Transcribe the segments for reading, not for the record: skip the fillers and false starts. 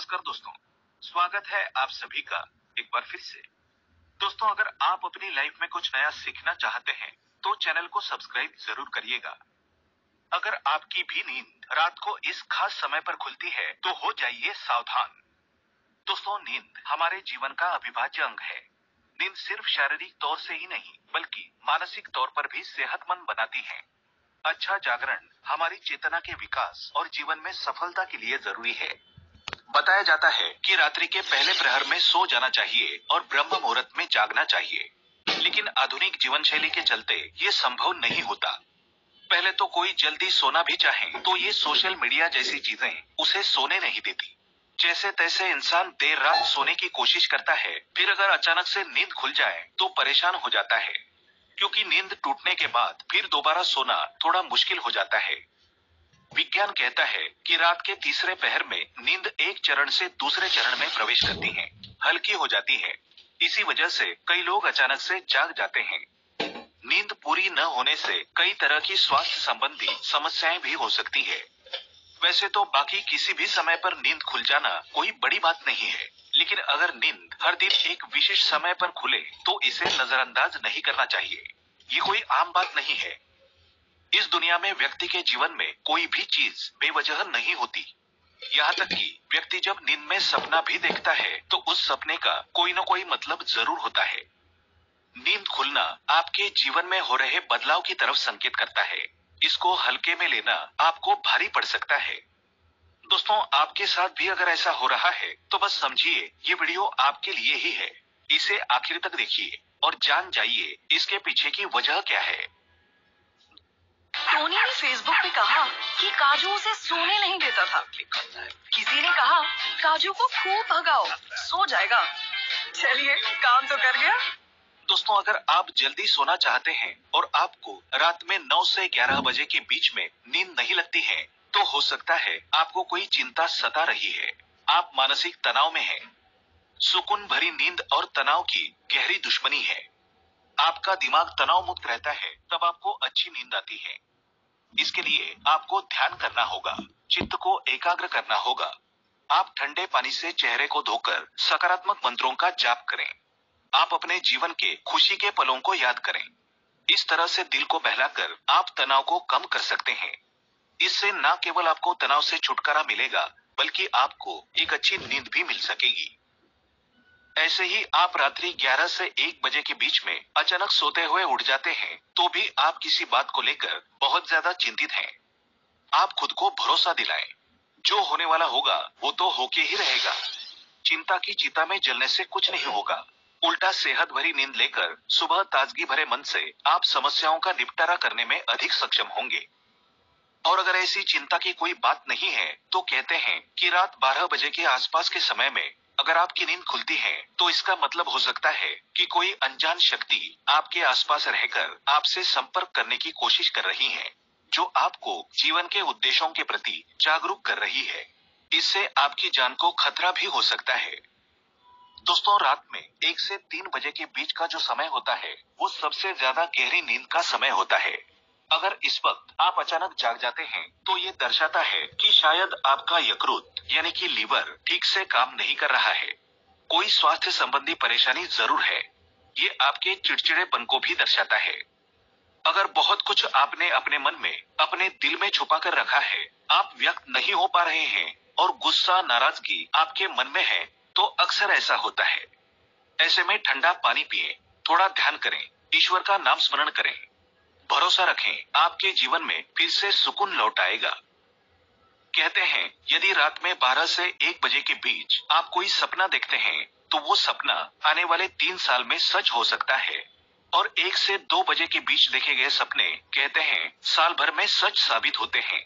नमस्कार दोस्तों, स्वागत है आप सभी का एक बार फिर से। दोस्तों, अगर आप अपनी लाइफ में कुछ नया सीखना चाहते हैं तो चैनल को सब्सक्राइब जरूर करिएगा। अगर आपकी भी नींद रात को इस खास समय पर खुलती है तो हो जाइए सावधान। दोस्तों, नींद हमारे जीवन का अविभाज्य अंग है। नींद सिर्फ शारीरिक तौर से ही नहीं बल्कि मानसिक तौर पर भी सेहतमंद बनाती है। अच्छा जागरण हमारी चेतना के विकास और जीवन में सफलता के लिए जरूरी है। बताया जाता है कि रात्रि के पहले प्रहर में सो जाना चाहिए और ब्रह्म मुहूर्त में जागना चाहिए, लेकिन आधुनिक जीवन शैली के चलते ये संभव नहीं होता। पहले तो कोई जल्दी सोना भी चाहे तो ये सोशल मीडिया जैसी चीजें उसे सोने नहीं देती। जैसे तैसे इंसान देर रात सोने की कोशिश करता है, फिर अगर अचानक से नींद खुल जाए तो परेशान हो जाता है, क्योंकि नींद टूटने के बाद फिर दोबारा सोना थोड़ा मुश्किल हो जाता है। विज्ञान कहता है कि रात के तीसरे पहर में नींद एक चरण से दूसरे चरण में प्रवेश करती है, हल्की हो जाती है। इसी वजह से कई लोग अचानक से जाग जाते हैं। नींद पूरी न होने से कई तरह की स्वास्थ्य संबंधी समस्याएं भी हो सकती है। वैसे तो बाकी किसी भी समय पर नींद खुल जाना कोई बड़ी बात नहीं है, लेकिन अगर नींद हर दिन एक विशेष समय पर खुले तो इसे नजरअंदाज नहीं करना चाहिए। ये कोई आम बात नहीं है। इस दुनिया में व्यक्ति के जीवन में कोई भी चीज बेवजह नहीं होती। यहाँ तक कि व्यक्ति जब नींद में सपना भी देखता है तो उस सपने का कोई न कोई मतलब जरूर होता है। नींद खुलना आपके जीवन में हो रहे बदलाव की तरफ संकेत करता है। इसको हल्के में लेना आपको भारी पड़ सकता है। दोस्तों, आपके साथ भी अगर ऐसा हो रहा है तो बस समझिए ये वीडियो आपके लिए ही है। इसे आखिर तक देखिए और जान जाइए इसके पीछे की वजह क्या है। टोनी ने फेसबुक पे कहा कि काजू उसे सोने नहीं देता था। किसी ने कहा काजू को खूब भगाओ, सो जाएगा। चलिए, काम तो कर गया। दोस्तों, अगर आप जल्दी सोना चाहते हैं और आपको रात में 9 से 11 बजे के बीच में नींद नहीं लगती है तो हो सकता है आपको कोई चिंता सता रही है। आप मानसिक तनाव में हैं। सुकून भरी नींद और तनाव की गहरी दुश्मनी है। आपका दिमाग तनाव मुक्त रहता है तब आपको अच्छी नींद आती है। इसके लिए आपको ध्यान करना होगा, चित्त को एकाग्र करना होगा। आप ठंडे पानी से चेहरे को धोकर सकारात्मक मंत्रों का जाप करें। आप अपने जीवन के खुशी के पलों को याद करें। इस तरह से दिल को बहलाकर आप तनाव को कम कर सकते हैं। इससे न केवल आपको तनाव से छुटकारा मिलेगा बल्कि आपको एक अच्छी नींद भी मिल सकेगी। ऐसे ही आप रात्रि 11 से 1 बजे के बीच में अचानक सोते हुए उठ जाते हैं तो भी आप किसी बात को लेकर बहुत ज्यादा चिंतित हैं। आप खुद को भरोसा दिलाएं, जो होने वाला होगा वो तो होके ही रहेगा। चिंता की चिता में जलने से कुछ नहीं होगा। उल्टा सेहत भरी नींद लेकर सुबह ताजगी भरे मन से आप समस्याओं का निपटारा करने में अधिक सक्षम होंगे। और अगर ऐसी चिंता की कोई बात नहीं है तो कहते हैं कि रात 12 बजे के आसपास के समय में अगर आपकी नींद खुलती है तो इसका मतलब हो सकता है कि कोई अनजान शक्ति आपके आसपास रहकर आपसे संपर्क करने की कोशिश कर रही है, जो आपको जीवन के उद्देश्यों के प्रति जागरूक कर रही है। इससे आपकी जान को खतरा भी हो सकता है। दोस्तों, रात में 1 से 3 बजे के बीच का जो समय होता है वो सबसे ज्यादा गहरी नींद का समय होता है। अगर इस वक्त आप अचानक जाग जाते हैं तो ये दर्शाता है कि शायद आपका यकृत यानी कि लीवर ठीक से काम नहीं कर रहा है। कोई स्वास्थ्य संबंधी परेशानी जरूर है। ये आपके चिड़चिड़ेपन को भी दर्शाता है। अगर बहुत कुछ आपने अपने मन में, अपने दिल में छुपा कर रखा है, आप व्यक्त नहीं हो पा रहे हैं और गुस्सा, नाराजगी आपके मन में है तो अक्सर ऐसा होता है। ऐसे में ठंडा पानी पिएं, थोड़ा ध्यान करें, ईश्वर का नाम स्मरण करें। भरोसा रखें, आपके जीवन में फिर से सुकून लौट आएगा। कहते हैं यदि रात में 12 से 1 बजे के बीच आप कोई सपना देखते हैं तो वो सपना आने वाले 3 साल में सच हो सकता है। और 1 से 2 बजे के बीच देखे गए सपने कहते हैं साल भर में सच साबित होते हैं।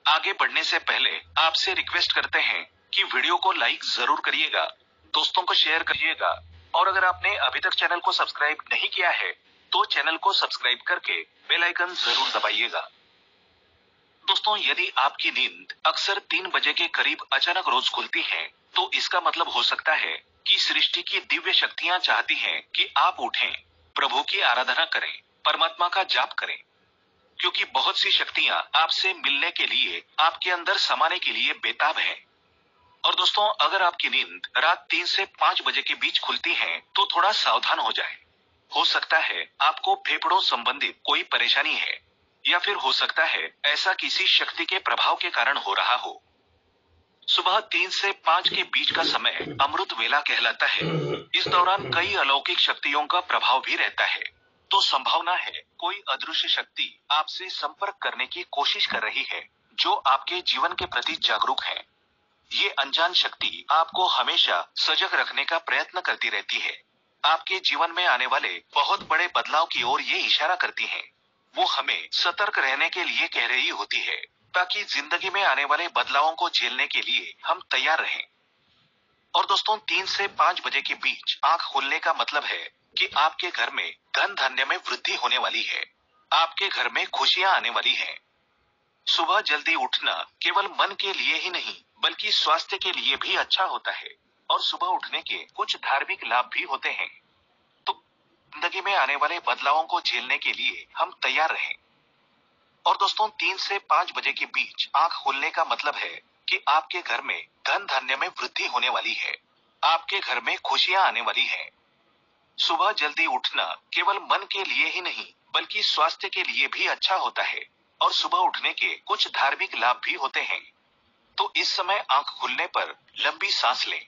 आगे बढ़ने से पहले आपसे रिक्वेस्ट करते हैं कि वीडियो को लाइक जरूर करिएगा, दोस्तों को शेयर करिएगा और अगर आपने अभी तक चैनल को सब्सक्राइब नहीं किया है तो चैनल को सब्सक्राइब करके बेल आइकन जरूर दबाइएगा। दोस्तों, यदि आपकी नींद अक्सर 3 बजे के करीब अचानक रोज खुलती है तो इसका मतलब हो सकता है कि सृष्टि की दिव्य शक्तियां चाहती हैं कि आप उठें, प्रभु की आराधना करें, परमात्मा का जाप करें, क्योंकि बहुत सी शक्तियां आपसे मिलने के लिए, आपके अंदर समाने के लिए बेताब हैं। और दोस्तों, अगर आपकी नींद रात 3 से 5 बजे के बीच खुलती है तो थोड़ा सावधान हो जाएं। हो सकता है आपको फेफड़ों संबंधित कोई परेशानी है, या फिर हो सकता है ऐसा किसी शक्ति के प्रभाव के कारण हो रहा हो। सुबह 3 से 5 के बीच का समय अमृत वेला कहलाता है। इस दौरान कई अलौकिक शक्तियों का प्रभाव भी रहता है, तो संभावना है कोई अदृश्य शक्ति आपसे संपर्क करने की कोशिश कर रही है, जो आपके जीवन के प्रति जागरूक है। ये अनजान शक्ति आपको हमेशा सजग रखने का प्रयत्न करती रहती है। आपके जीवन में आने वाले बहुत बड़े बदलाव की ओर ये इशारा करती है। वो हमें सतर्क रहने के लिए कह रही होती है, ताकि जिंदगी में आने वाले बदलावों को झेलने के लिए हम तैयार रहें। और दोस्तों, 3 से 5 बजे के बीच आंख खोलने का मतलब है कि आपके घर में धन धान्य में वृद्धि होने वाली है। आपके घर में खुशियां आने वाली है। सुबह जल्दी उठना केवल मन के लिए ही नहीं, बल्कि स्वास्थ्य के लिए भी अच्छा होता है। और सुबह उठने के कुछ धार्मिक लाभ भी होते हैं। तो जिंदगी में आने वाले बदलावों को झेलने के लिए हम तैयार रहें। और दोस्तों, 3 से 5 बजे के बीच आंख खोलने का मतलब है कि आपके घर में धन धान्य में वृद्धि होने वाली है। आपके घर में खुशियां आने वाली है। सुबह जल्दी उठना केवल मन के लिए ही नहीं, बल्कि स्वास्थ्य के लिए भी अच्छा होता है। और सुबह उठने के कुछ धार्मिक लाभ भी होते हैं। तो इस समय आंख खुलने पर लंबी सांस लें।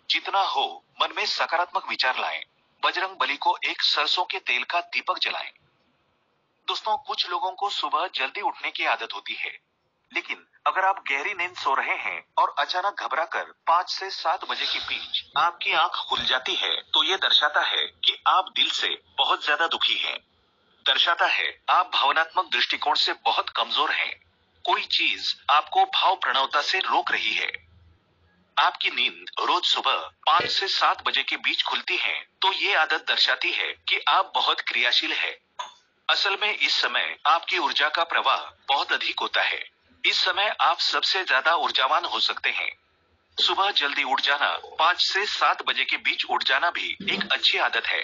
जितना हो मन में सकारात्मक विचार लाएं। बजरंग बली को एक सरसों के तेल का दीपक जलाएं। दोस्तों, कुछ लोगों को सुबह जल्दी उठने की आदत होती है, लेकिन अगर आप गहरी नींद सो रहे हैं और अचानक घबराकर 5 से 7 बजे के बीच आपकी आंख खुल जाती है, तो ये दर्शाता है कि आप दिल से बहुत ज्यादा दुखी हैं। दर्शाता है आप भावनात्मक दृष्टिकोण से बहुत कमजोर हैं। कोई चीज आपको भाव प्रणवता से रोक रही है। आपकी नींद रोज सुबह 5 से 7 बजे के बीच खुलती है, तो ये आदत दर्शाती है कि आप बहुत क्रियाशील है। असल में इस समय आपकी ऊर्जा का प्रवाह बहुत अधिक होता है। इस समय आप सबसे ज्यादा ऊर्जावान हो सकते हैं। सुबह जल्दी उठ जाना, 5 से 7 बजे के बीच उठ जाना भी एक अच्छी आदत है।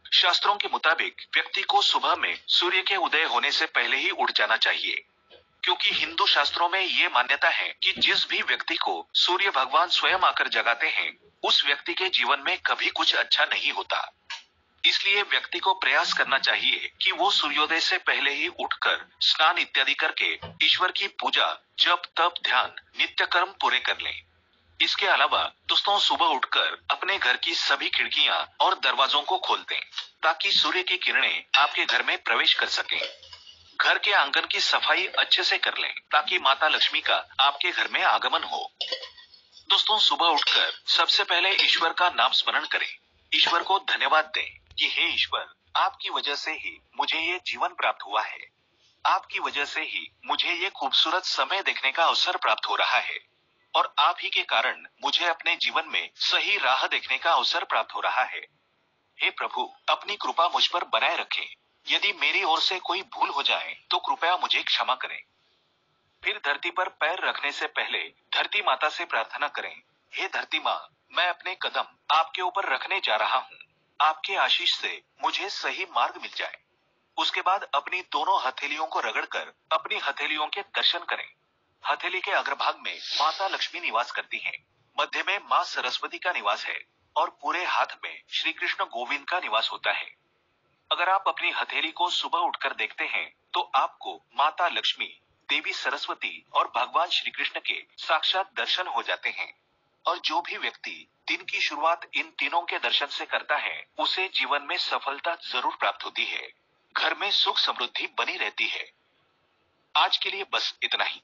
शास्त्रों के मुताबिक व्यक्ति को सुबह में सूर्य के उदय होने से पहले ही उठ जाना चाहिए, क्योंकि हिंदू शास्त्रों में ये मान्यता है कि जिस भी व्यक्ति को सूर्य भगवान स्वयं आकर जगाते हैं, उस व्यक्ति के जीवन में कभी कुछ अच्छा नहीं होता। इसलिए व्यक्ति को प्रयास करना चाहिए कि वो सूर्योदय से पहले ही उठकर स्नान इत्यादि करके ईश्वर की पूजा, जप, तप, ध्यान, नित्य कर्म पूरे कर लें। इसके अलावा दोस्तों, सुबह उठकर अपने घर की सभी खिड़कियां और दरवाजों को खोल दें, ताकि सूर्य की किरणें आपके घर में प्रवेश कर सकें। घर के आंगन की सफाई अच्छे से कर लें, ताकि माता लक्ष्मी का आपके घर में आगमन हो। दोस्तों, सुबह उठकर सबसे पहले ईश्वर का नाम स्मरण करें। ईश्वर को धन्यवाद दें कि हे ईश्वर, आपकी वजह से ही मुझे ये जीवन प्राप्त हुआ है। आपकी वजह से ही मुझे ये खूबसूरत समय देखने का अवसर प्राप्त हो रहा है। और आप ही के कारण मुझे अपने जीवन में सही राह देखने का अवसर प्राप्त हो रहा है। हे प्रभु, अपनी कृपा मुझ पर बनाए रखें। यदि मेरी ओर से कोई भूल हो जाए तो कृपया मुझे क्षमा करें। फिर धरती पर पैर रखने से पहले धरती माता से प्रार्थना करें, हे धरती माँ, मैं अपने कदम आपके ऊपर रखने जा रहा हूँ। आपके आशीष से मुझे सही मार्ग मिल जाए। उसके बाद अपनी दोनों हथेलियों को रगड़कर अपनी हथेलियों के दर्शन करें। हथेली के अग्रभाग में माता लक्ष्मी निवास करती हैं, मध्य में माँ सरस्वती का निवास है और पूरे हाथ में श्री कृष्ण गोविंद का निवास होता है। अगर आप अपनी हथेली को सुबह उठकर देखते हैं, तो आपको माता लक्ष्मी, देवी सरस्वती और भगवान श्री कृष्ण के साक्षात दर्शन हो जाते हैं। और जो भी व्यक्ति दिन की शुरुआत इन तीनों के दर्शन से करता है, उसे जीवन में सफलता जरूर प्राप्त होती है। घर में सुख समृद्धि बनी रहती है। आज के लिए बस इतना ही।